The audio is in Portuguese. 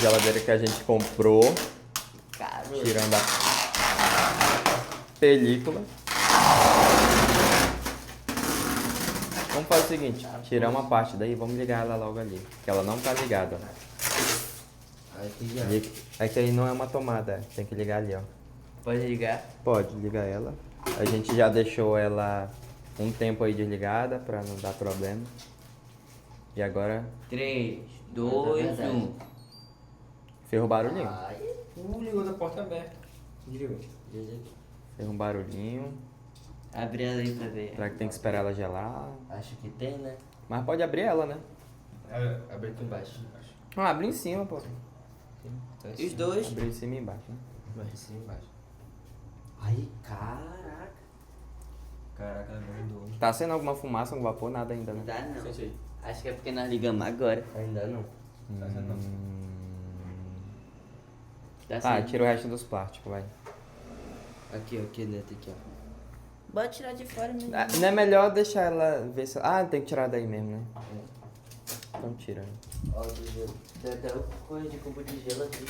geladeira que a gente comprou, Caramba. tirando a película. Vamos fazer o seguinte, tirar uma parte daí, vamos ligar ela logo ali, que ela não tá ligada. Aqui já. É que aí não é uma tomada, tem que ligar ali, ó. Pode ligar? Pode ligar ela. A gente já deixou ela um tempo aí desligada pra não dar problema. E agora 3, 2, 1. fez um barulhinho. Ligou da porta aberta. Desligou. Fez um barulhinho. Abre ela aí pra ver. Será que tem que esperar ela gelar? Acho que tem, né? Mas pode abrir ela, né? Abre aqui embaixo. Ah, abre em cima, pô. E os dois? Abre em cima e embaixo, né? Aqui em cima e embaixo. Ai, caraca. Caraca, mandou. Tá sendo alguma fumaça, algum vapor? Nada ainda, Não né? dá não. Sente aí. Acho que é porque nós ligamos agora. Ainda não. Tá sendo não. Tá Tá, sendo. tira o resto dos plásticos, vai. Aqui, ó, aqui dentro, aqui, ó. Bora tirar de fora mesmo. Ah, não é melhor deixar ela ver se... Ah, tem que tirar daí mesmo, né? Então tira. Ó, do gelo. Tem até o correio de cubo de gelo aqui.